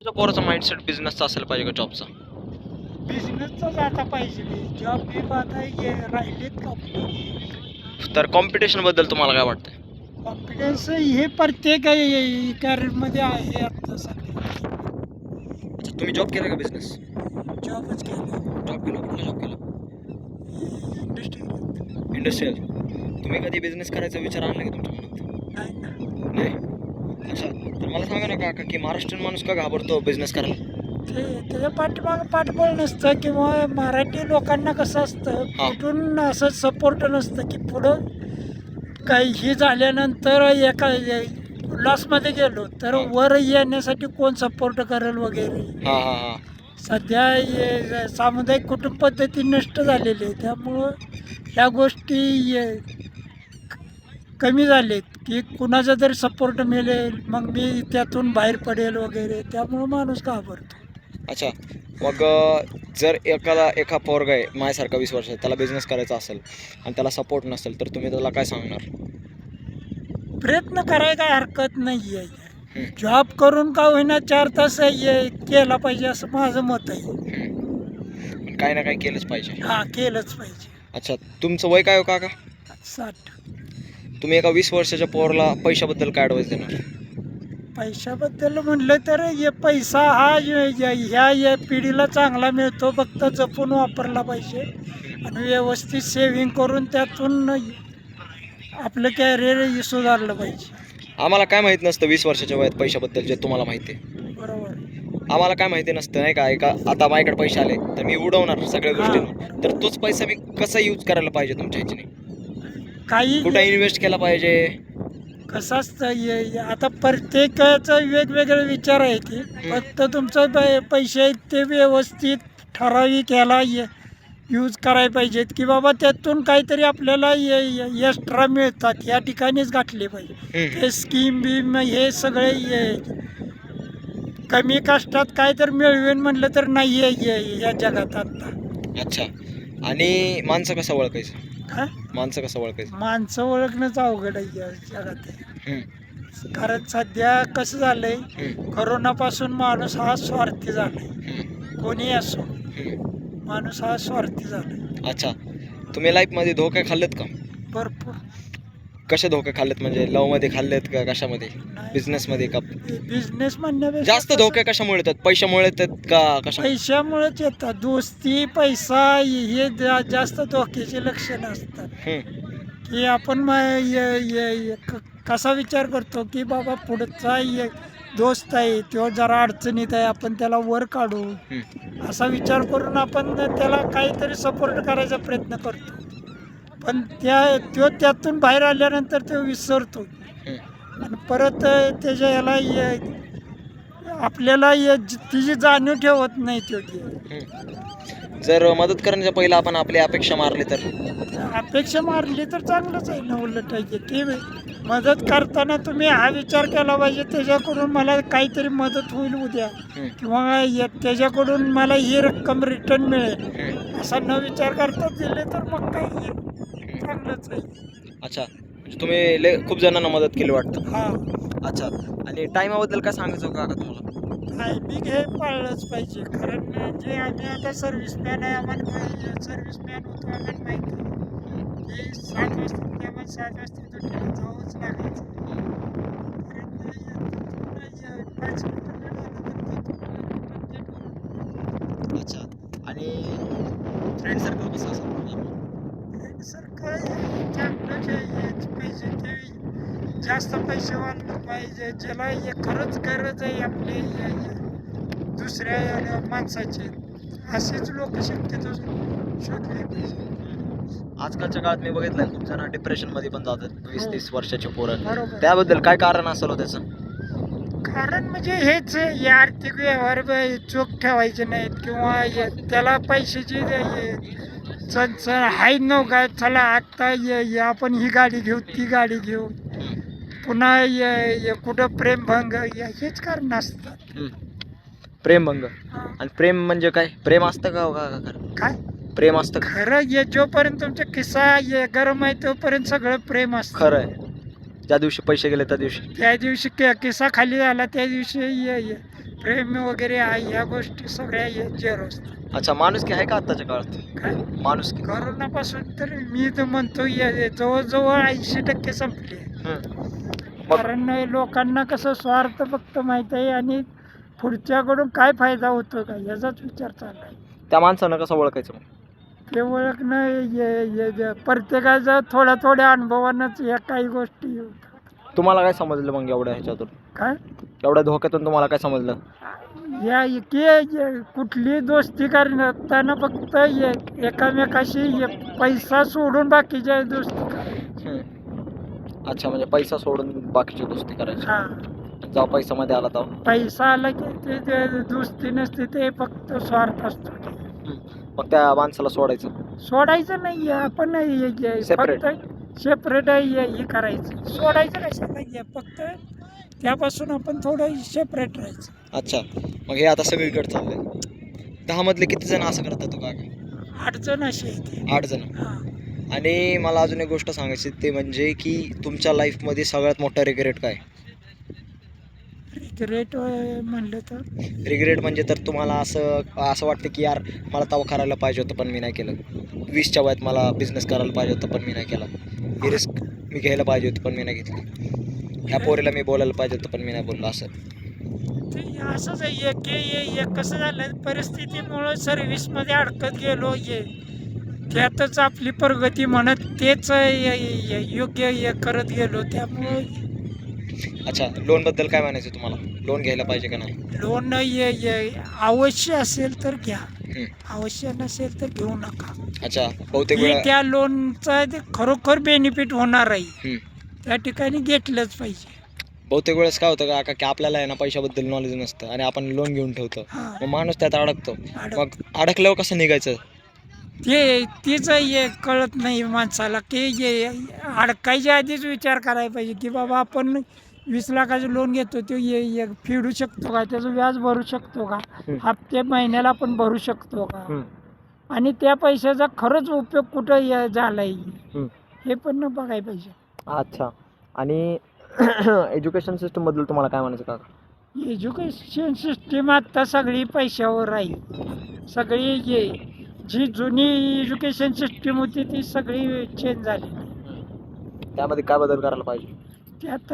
तुझ्या पोराचा माइंडसेट बिझनेसचा असायला पाहिजे का जॉबचा? बिझनेसचाच आता पाहिजे. जॉब बी आता राहिलेत का आपले. तर कॉम्पिटिशन बद्दल तुम्हाला काय वाटतंय? कॉन्फिडन्स हे प्रत्येक कॅरियरमध्ये आहे आता सध्या. अच्छा, तुम्ही जॉब केला का बिझनेस? जॉबच केला. जॉब केला, कुठला जॉब केला? Industry industrial. तुम्ही कधी बिझनेस करायचा विचार आणला का तुमच्या मनात? नाही ना. नाही. अच्छा, तर मला सांगा ना काका की महाराष्ट्रीयन माणूस का घाबरतो बिझनेस करायला? त्याच्या पाठीमागं पाठबळ नसतं किंवा मराठी लोकांना कसं असतं हा. कुठून असं सपोर्ट नसतं की पुढं काही हे झाल्यानंतर एका लॉसमध्ये गेलो तर हा. वर येण्यासाठी कोण सपोर्ट करेल वगैरे. हा हा हा. सध्या सामुदायिक कुटुंब पद्धती नष्ट झालेली आहे त्यामुळं ह्या गोष्टी कमी झालेत की कुणाचा जरी सपोर्ट मिळेल मग मी त्यातून बाहेर पडेल वगैरे त्यामुळं माणूस घाबरतो. अच्छा, मग जर एका पोरगा आहे माझ्यासारखा 20 वर्षाचा, त्याला बिझनेस करायचा असेल आणि त्याला सपोर्ट नसेल तर तुम्ही त्याला काय सांगणार? प्रयत्न करायला काय हरकत नाही आहे. हम्म. जॉब करून का होईना 4 तास केला पाहिजे असं माझं मत आहे. पण काही ना काही केलंच पाहिजे. हा केलंच पाहिजे. अच्छा, तुमचं वय काय हो काका? 60. तुम्ही एका 20 वर्षाच्या पोराला पैशाबद्दल काय ॲडवाइस देणार? पैशाबद्दल म्हणलं तर पैसा हा ह्या पिढीला चांगला मिळतो फक्त जपून वापरला पाहिजे आणि व्यवस्थित सेव्हिंग करून त्यातून आपलं कॅरियर सुधारलं पाहिजे. आम्हाला काय माहीत नसतं 20 वर्षाच्या वयात पैशाबद्दल जे तुम्हाला माहिती आहे. बरोबर. आम्हाला काय माहिती नसतं नाही का, आता माझ्याकडे पैसे आले तर मी उडवणार सगळ्या हा. गोष्टींवर. तर तोच पैसा मी कसा यूज करायला पाहिजे तुमच्या ह्याच्याने? काही कुठं इन्व्हेस्ट केला पाहिजे? कसं असतं आता प्रत्येकाचं वेगवेगळे विचार आहे की फक्त तुमचं पैसे आहेत ते व्यवस्थित ठराविक ह्याला यूज करायला पाहिजेत की बाबा त्यातून काहीतरी आपल्याला एक्स्ट्रा मिळतात या ठिकाणीच गाठले पाहिजे. हे स्कीम बीम हे सगळे कमी कष्टात काय तर मिळवेन म्हणलं तर नाही आहे या जगात आता. अच्छा, आणि माणसं कसं ओळखायचं? हा? माणसं कसं ओळखायचं? माणसं ओळखणंच अवघड आहे या जगात. हम्म, कारण सध्या कसं झालंय हम्म, करोनापासून माणूस हा स्वार्थी झालाय. हम्म, कोणी असो हम्म. माणूस हा स्वार्थी झालाय. अच्छा, तुम्ही लाईफमध्ये धोके खाल्लेत का? भरपूर. कसे धोके खाल्लेत, म्हणजे लवमध्ये खाल्लेत का कशामध्ये? नाही. बिझनेसमध्ये का? बिझनेस म्हणण्यापेक्षा जास्त धोके कशामुळे येतात? पैशामुळे येतात का कशामुळे? पैशामुळेच येतात. दोस्ती पैसा हे जास्त धोक्याचे लक्षण असतात की आपण कसा विचार करतो की बाबा पुढचा दोस्त आहे तो जरा अडचणीत आहे आपण त्याला वर काढू असा विचार करून आपण त्याला काहीतरी सपोर्ट करायचा प्रयत्न करतो. पण तो त्यातून बाहेर आल्यानंतर तो विसरतो आणि परत त्याच्या याला आपल्याला तिची जाणीव ठेवत नाही तो. जर मदत करण्याच्या पहिला आपण आपली अपेक्षा मारली तर? अपेक्षा मारली तर चांगलंच आहे ना. उलट आहे की मदत करताना तुम्ही हा विचार केला पाहिजे त्याच्याकडून मला काहीतरी मदत होईल उद्या किंवा त्याच्याकडून मला ही रक्कम रिटर्न मिळेल असा न विचार करता दिले तर मग काही चांगलंच आहे. अच्छा, म्हणजे तुम्ही खूप जणांना मदत केली वाटतं. हा. अच्छा, आणि टायमाबद्दल काय सांगायचं का तुम्हाला? टायमिंग हे पाळलंच पाहिजे कारण जे आम्ही आता सर्व्हिसमॅन आहे आम्हाला सर्व्हिसमॅन होतो आम्हाला माहिती की 7 वाजता तेव्हा 7 वाजता ड्युटीला जावंच लागायचं. कारण 5 मिनिटं लेट झालं तर अच्छा, आणि फ्रेंड सर्कल कसं असेल आपलं? सर काय चांगलंच यायच पाहिजे ते जास्त पैसे वाढलं पाहिजे ज्याला खरंच गरज आहे आपली दुसऱ्या माणसाची असेच लोक शक्यतो शोधले पाहिजे. आजकालच्या काळात मी बघितलंय खूप जण डिप्रेशनमध्ये पण जातात, 20-30 वर्षाचे पोरं. बरोबर. त्याबद्दल काय कारण असेल हो त्याचं? कारण म्हणजे हेच हे आर्थिक व्यवहार चोख ठेवायचे नाहीत किंवा त्याला पैशाची चणचण हाय नव्हता चला आत्ता आपण ही गाडी घेऊ ती गाडी घेऊ पुन्हा कुठं प्रेमभंग हेच कारण असतात. प्रेमभंग. आणि प्रेम म्हणजे काय? प्रेम असतं का काय प्रेम असतं का? खरं जोपर्यंत तुमचा किस्सा गरम आहे तोपर्यंत सगळं प्रेम असतं. खरं आहे. ज्या दिवशी पैसे गेले त्या दिवशी त्या दिवशी किस्सा खाली झाला त्या दिवशी प्रेम वगैरे आहे ह्या गोष्टी सगळ्या झिरो असतात. अच्छा, माणुसकी आहे का आत्ताच्या काळात? काय माणुसकी. करोनापासून तर मी तर म्हणतो जवळजवळ 80% संपली आहे. हम्म. मग कारण लोकांना कसं स्वार्थ फक्त माहीत आहे आणि पुढच्याकडून काय फायदा होतो का याचाच विचार चालला आहे. त्या माणसानं कसं ओळखायचं मग? ते ओळखणं प्रत्येकाच्या थोड्या थोड्या अनुभवानंच या काही गोष्टी होतात. तुम्हाला काय समजलं मग एवढ्या ह्याच्यातून, काय एवढ्या धोक्यातून तुम्हाला काय समजलं? कुठली दोस्ती करताना फक्त एकामेकाशी पैसा सोडून बाकीच्या दोस्ती करायची. अच्छा, म्हणजे पैसा सोडून बाकीची दोस्ती करायची. हा, जेव्हा पैसा मध्ये आला तेव्हा. पैसा आला की ते दोस्ती नसते, ते फक्त स्वार्थ असतो. मग त्या माणसाला सोडायचं. सोडायचं नाही आपण Separate. फक्त सेपरेट हे करायचं. सोडायचं कशाला फक्त त्यापासून आपण थोडं सेपरेट राहायचं. अच्छा, मग हे आता सगळीकडे चाललंय. 10 मधले किती जण असं करतात तो काय? अडचण अशी आहे ती. 8 जण. हा. आणि मला अजून एक गोष्ट सांगायची, ते म्हणजे की तुमच्या लाईफमध्ये सगळ्यात मोठा रिग्रेट काय? रेट म्हणलं तर रिग्रेट म्हणजे तर तुम्हाला असं वाटतं की यार मला तेव्हा करायला पाहिजे होतं पण मी नाही केलं. 20च्या वयात मला बिझनेस करायला पाहिजे होतं पण मी नाही केला. ही रिस्क मी घ्यायला पाहिजे होती पण मी नाही घेतली. ह्या पोरीला मी बोलायला पाहिजे होतं पण मी नाही बोललो. असं ते असंच आहे की कसं झालं परिस्थितीमुळं सर्व्हिसमध्ये अडकत गेलो. त्यातच आपली प्रगती म्हणत तेच योग्य करत गेलो. त्यामुळं अच्छा, लोनबद्दल काय म्हणायचं तुम्हाला? लोन घ्यायला पाहिजे का नाही? लोन अवश्य असेल तर घ्या, हम्म. अवश्य नसेल तर घेऊ नका. अच्छा, बहुतेक की वेळा त्या लोनचा खरोखर बेनिफिट होणार आहे हम्म. त्या ठिकाणी घेतलंच पाहिजे. बहुतेक वेळेस काय होतं का की आपल्याला आहे ना पैशाबद्दल नॉलेज नसतं आणि आपण लोन घेऊन ठेवतो. हा. मग माणूस त्यात अडकतो. अडक- मग अडकल्यावर कसं निघायचं? तीच कळत नाही माणसाला की अडकायच्या आधीच विचार करायला पाहिजे की बाबा आपण 20 लाखाचं लोन घेतो ते फेडू शकतो का, त्याचं व्याज भरू शकतो का, हप्ते महिन्याला आपण भरू शकतो का, आणि त्या पैशाचा खरंच उपयोग कुठं झाला आहे हे पण बघायला पाहिजे. अच्छा, आणि एज्युकेशन सिस्टमबद्दल तुम्हाला काय म्हणायचं का? एज्युकेशन सिस्टीम आत्ता सगळी पैशावर राहील. सगळी जी जुनी एज्युकेशन सिस्टीम होती ती सगळी चेंज झाली. त्यामध्ये काय बदल करायला पाहिजे? त्यात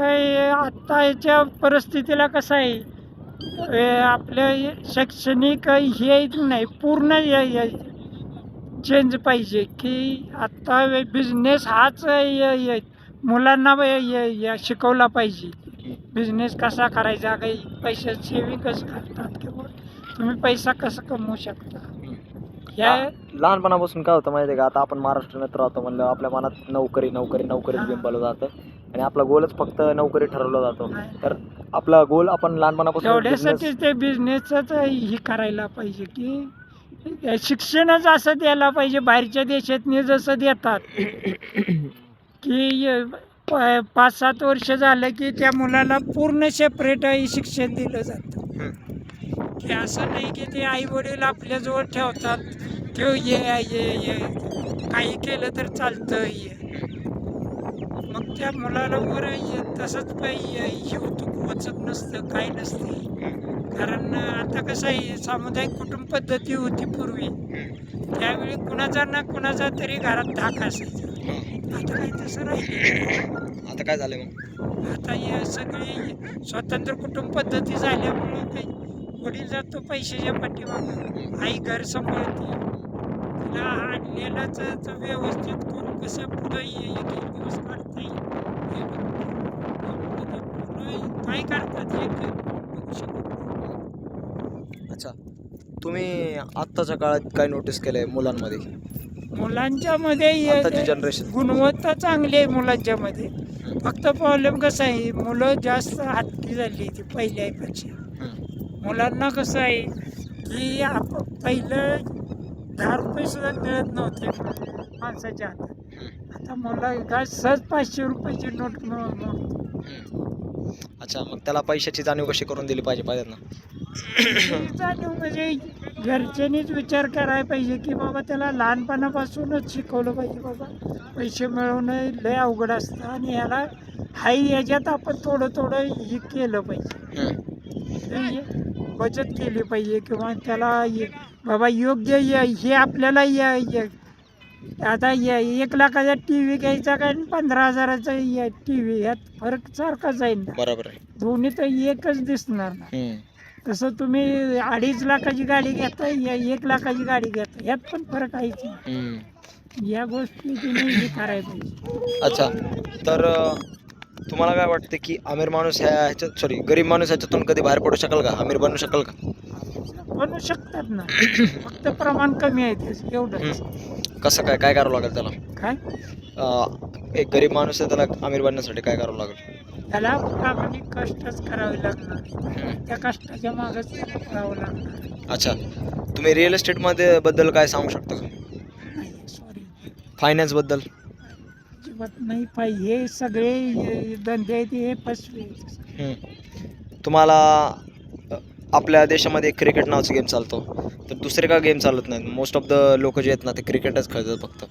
आत्ताच्या परिस्थितीला कसं आहे आपलं शैक्षणिक हे नाही पूर्ण चेंज पाहिजे की आत्ता बिझनेस हाच मुलांना शिकवला पाहिजे. बिझनेस कसा करायचा, काही पैसे सेविंग कसं करतात किंवा तुम्ही पैसा कसा कमवू शकता. लहानपणापासून काय होतं माहिती आहे का, आता आपण महाराष्ट्रात राहतो म्हणलं आपल्या मनात नोकरी नोकरी नोकरीच बिंबवलं जातं आणि आपला गोलच फक्त नोकरी ठरवला जातो. तर आपला गोल आपण लहानपणापासून तेवढ्यासाठी ते बिझनेसच ही करायला पाहिजे की शिक्षणच असं द्यायला पाहिजे. बाहेरच्या देशातनी जसं देतात की 5-7 वर्ष झालं की त्या मुलाला पूर्ण सेपरेट शिक्षण दिलं जातं. की असं नाही की ते आई वडील आपल्याजवळ ठेवतात ते काही केलं तर चालतं. मग त्या मुलाला वर तसंच हे होतं, वाचत नसतं काय नसतं. कारण आता कसं आहे सामुदायिक कुटुंब पद्धती होती पूर्वी, त्यावेळी कुणाचा ना कुणाचा तरी घरात धाक असायचा. आता काही तसं राहिलं. आता काय झालंय मग? आता हे सगळी स्वतंत्र कुटुंब पद्धती झाल्यामुळं काही वडील जातो पैशाच्या पाठीमागं, आई घर सांभाळते. तिला आणलेलंच व्यवस्थित करून कसं पुढं एक दिवस काढता येईल हे काय करतात हे बघू शकतो. अच्छा, तुम्ही आत्ताच्या काळात काय नोटीस केलंय मुलांमध्ये? मुलांच्या मध्ये आताची जनरेशन गुणवत्ता चांगली आहे मुलांच्या मध्ये. फक्त प्रॉब्लेम कसा आहे, मुलं जास्त हट्टी झाली ती पहिल्यापेक्षा. मुलांना कसं आहे की पहिलं 10 रुपये सुद्धा मिळत नव्हते माणसाच्या हातात. आता मुला काय सहज 500 रुपयाची नोट अच्छा, मग त्याला पैशाची जाणीव कशी करून दिली पाहिजे ना? जाणीव म्हणजे घरच्यांनीच विचार करायला पाहिजे की बाबा त्याला लहानपणापासूनच शिकवलं पाहिजे बाबा पैसे मिळवणं लय अवघड असतं आणि ह्याला हाय याच्यात आपण थोडं थोडं हे केलं पाहिजे. बचत केली पाहिजे किंवा त्याला बाबा योग्य हे आपल्याला आता 1 लाखाचा टी व्ही घ्यायचा काय आणि 15,000चा टी व्ही ह्यात फरक सारखाच आहे ना. बरोबर आहे. दोन्ही तर एकच दिसणार ना. हम्म. तसं तुम्ही 2.5 लाखाची गाडी घेता 1 लाखाची गाडी घेता ह्यात पण फरक आहेच ना. हम्म. या गोष्टी तुम्ही हे करायला पाहिजे. अच्छा, तर तुम्हाला काय वाटतं की अमीर माणूस ह्याच्यात सॉरी गरीब माणूस ह्याच्यातून कधी बाहेर पडू शकेल का, अमीर बनू शकेल का? बनू शकतात ना, फक्त प्रमाण कमी आहे त्याचं एवढंच. कसं काय काय करावं लागेल त्याला? काय एक गरीब माणूस आहे त्याला अमीर बनण्यासाठी काय करावं लागेल? त्याला प्रामाणिक कष्टच करावे लागणार, त्या कष्टाच्या मागच त्याला करावं लागणार. अच्छा, तुम्ही रिअल एस्टेटमध्ये बद्दल काय सांगू शकता का? नाही सॉरी, फायनान्सबद्दल? अजिबात नाही पाहिजे. हे सगळे धंदे आहेत हे फसवे. तुम्हाला आपल्या देशामध्ये क्रिकेट नावाचा गेम चालतो, तर दुसरे का गेम चालत नाहीत? मोस्ट ऑफ द लोक जे आहेत ना ते क्रिकेटच खेळतात फक्त.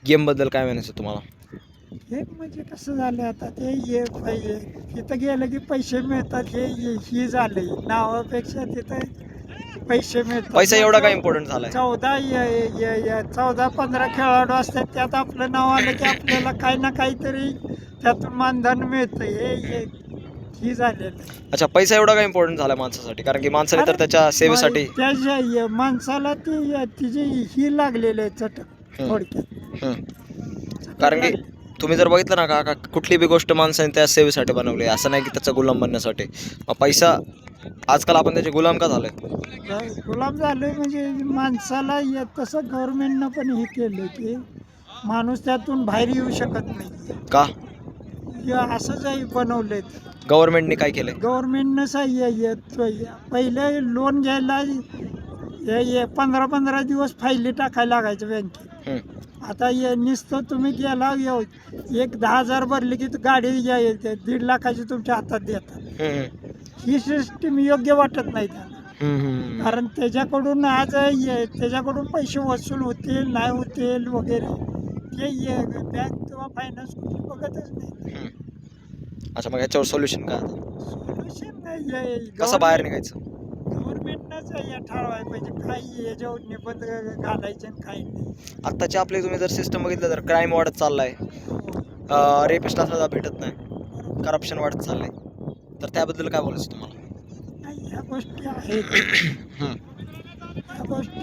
गेमबद्दल काय म्हणायचं तुम्हाला? हे म्हणजे कसं झालं आता ते हे पाहिजे तिथं गेलं की पैसे मिळतात ही झाले नावापेक्षा तिथं पैसे मिळतात. पैसा एवढा काय इम्पॉर्टंट झालाय? 14-15 खेळाडू असतात त्यात आपलं नाव आलं की आपल्याला काही ना काहीतरी त्यातून मानधन मिळतं. ही झालेलं. अच्छा, पैसा एवढा काय इम्पॉर्टंट झाला माणसासाठी? कारण की माणसाने तर त्याच्या सेवेसाठी त्याच्या माणसाला तिची ही लागलेली आहे चटक थोडक्यात. कारण की तुम्ही जर बघितलं ना का कुठली बी गोष्ट माणसाने त्या सेवेसाठी बनवली, असं नाही की त्याचा गुलाम बनण्यासाठी. पैसा आजकाल आपण त्याचे गुलाम का झालोय? गुलाम झालोय म्हणजे माणसाला तसं गव्हर्नमेंटनं पण हे केलं की माणूस त्यातून बाहेर येऊ शकत नाही. का असंच बनवलंय. गव्हर्नमेंटने काय केलंय? गव्हर्नमेंटनं पहिले लोन घ्यायला 15 दिवस फायली टाकायला लागायचं बँकेत. आता नुसतं तुम्ही गेला 10,000 भरले की गाडी 1.5 लाखाची तुमच्या हातात देतात. ही सिस्टीम योग्य वाटत नाही त्यांना. कारण त्याच्याकडून त्याच्याकडून पैसे वसूल होतील नाही होतील वगैरे ते बँक किंवा फायनान्स बघतच नाही. अच्छा, मग ह्याच्यावर सोल्युशन काय? सोल्युशन नाही. कसं बाहेर निघायचं? गव्हर्नमेंटनंच ठरवायला पाहिजे काय याच्यावर निबंध घालायचे आणि काही नाही. आत्ताचे आपले तुम्ही जर सिस्टम बघितलं तर क्राईम वाढत चाललाय, रेपिस्ट असला भेटत नाही, करप्शन वाढत चाललंय, तर त्याबद्दल काय बोलायचं तुम्हाला? नाही ह्या गोष्टी आहेत, ह्या गोष्टी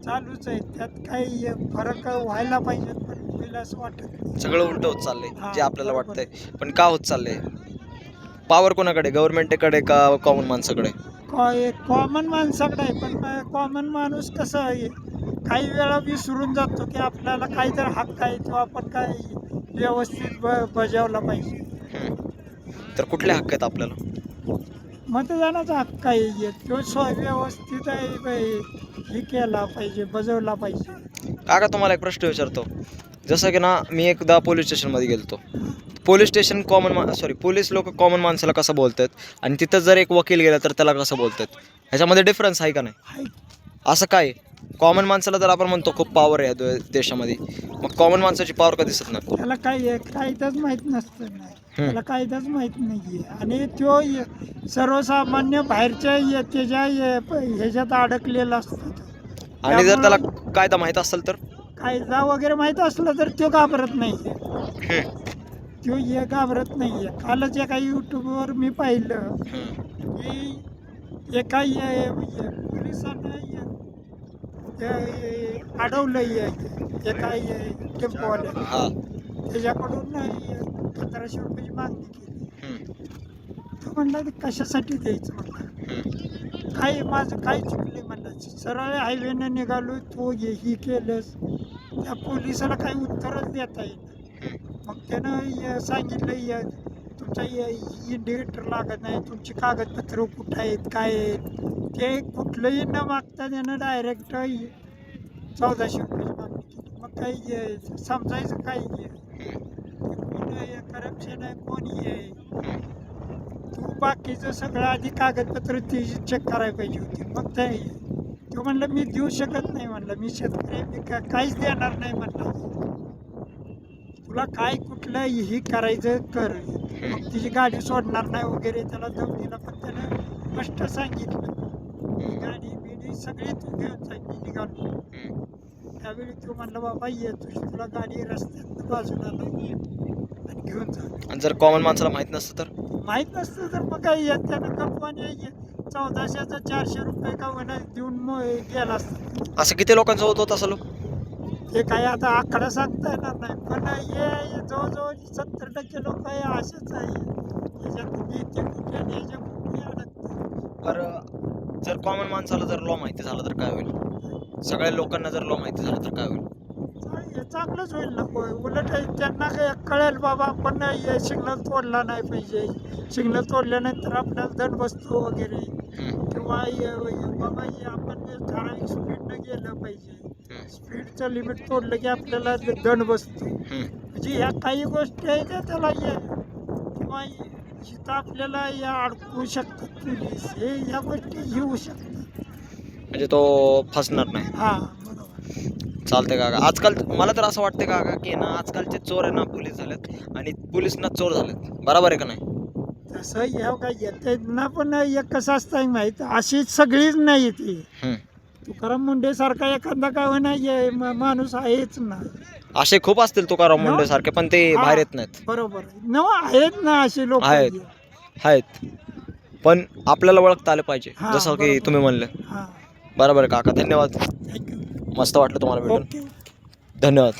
चालूच आहेत. त्यात काही फरक व्हायला पाहिजे पण होईल असं वाटत नाही. सगळं उलट होत चाललंय जे आपल्याला वाटतंय. पण का होत चाललंय? पॉवर कोणाकडे, गव्हर्नमेंटकडे का कॉमन माणसाकडे? कॉमन माणसाकडे आहे. पण कॉमन माणूस कसं आहे काही वेळा विसरून जातो की आपल्याला काहीतरी हक्क आहे तो आपण काय व्यवस्थित बजावला पाहिजे. तर कुठले हक्क आहेत आपल्याला? मतदानाचा हक्क आहे तो व्यवस्थित आहे हे केला पाहिजे, बजावला पाहिजे. काका तुम्हाला एक प्रश्न विचारतो. जसं की ना मी एकदा पोलीस स्टेशनमध्ये गेलतो. पोलीस स्टेशन पोलीस लोक कॉमन माणसाला कसं बोलतात आणि तिथं जर एक वकील गेला तर त्याला कसं बोलतात, ह्याच्यामध्ये डिफरन्स आहे का नाही? असं काय? कॉमन माणसाला तर आपण म्हणतो खूप पॉवर आहे देशामध्ये, मग कॉमन माणसाची पॉवर का दिसत नाही? त्याला कायदाच माहीत नसतं नाही, त्याला कायदाच माहीत नाही आहे. आणि तो सर्वसामान्य बाहेरच्या त्याच्या ह्याच्यात अडकलेला असतो. आणि जर त्याला कायदा माहीत असेल तर? कायदा वगैरे माहीत असलं तर तो घाबरत नाही. तो घाबरत नाही. कालच एका यूट्यूबवर मी पाहिलं की एका पोलिसांना अडवलं एका टेम्पोवाल्या, त्याच्याकडून 1500 रुपयाची मागणी केली. तो म्हणला कशासाठी द्यायचं म्हणला, काय माझं काय चुकले म्हणलं, सरळ हायवेनं निघालो तो ही केलंस. त्या पोलिसाला काही उत्तरच देता येईल. मग त्यानं सांगितलं तुमचा इंडिकेटर लागत नाही, तुमची कागदपत्र कुठं आहेत काय आहेत, ते कुठलंही न मागता त्यानं डायरेक्ट 1400 रुपयाची मागणी केली. मग काही समजायचं काय कोण करप्शन आहे कोणी आहे. तू बाकीचं सगळं आधी कागदपत्र ती चेक करायला पाहिजे होती. मग तो म्हणलं मी देऊ शकत नाही म्हणलं, मी शेतकरी मी काहीच देणार नाही म्हणलं, तुला काय कुठलं ही करायचं कर. मग तिची गाडी सोडणार नाही वगैरे त्याला दमलीला, पण त्यानं स्पष्ट सांगितलं गाडी बिडी सगळी तू घेऊन सांगितली निघालो. त्यावेळी तो म्हणला बाबा ये तुला गाडी रस्त्यात बाजूला लावून आणि घेऊन जा. आणि जर कॉमन माणसाला माहीत नसतं तर माहीत नसतं तर मग काय त्यानं कंपनी 1400चा 400 रुपये का होणार देऊन मग गेला असतं. असं किती लोकांसोबत होत असं लोक? हे काय आता आकडा सांगता येणार नाही, पण हे जवळजवळ 70% लोक हे असेच आहे. याच्यात नेते कुठे आणि याच्या कुठे अडकते. बरं जर कॉमन माणसाला जर लॉ माहिती झालं तर काय होईल? सगळ्या लोकांना जर लॉ माहिती झालं तर काय होईल? हे चांगलंच होईल ना. उलट त्यांना काय कळेल बाबा आपण हे सिग्नल तोडला नाही पाहिजे, सिग्नल तोडल्यानंतर आपल्याला दंड बसतो वगैरे, किंवा बाबा हे आपण ठराविक स्पीडनं गेलं पाहिजे, स्पीडचं लिमिट तोडलं की आपल्याला दंड बसतो. म्हणजे ह्या काही गोष्टी आहेत त्या त्याला किंवा इथं आपल्याला या अडकू शकतात पोलीस, हे ह्या गोष्टी येऊ शकतात. म्हणजे तो फसणार नाही. हां बरोबर. चालते काका. आजकाल मला तर असं वाटतं काका की ना आजकालचे चोर आहे ना पोलीस झालेत आणि पोलिसांना चोर झालेत. बरोबर आहे का नाही? तसं ह्या काय येतं ना, पण एक कसं असतं माहीत, अशी सगळीच नाही ती. तुकाराम मुंडे सारखा एखादा काय होणार माणूस आहेच ना. असे खूप असतील तुकाराम मुंडे सारखे, पण ते बाहेर येत नाहीत. बरोबर न आहेत ना असे लोक आहेत, पण आपल्याला ओळखता आलं पाहिजे, हा, जसं की बरोबर. तुम्ही म्हणलं. हां बरोबर आहे काका. धन्यवाद. थँक्यू. मस्त वाटलं तुम्हाला भेटून. ओके. धन्यवाद.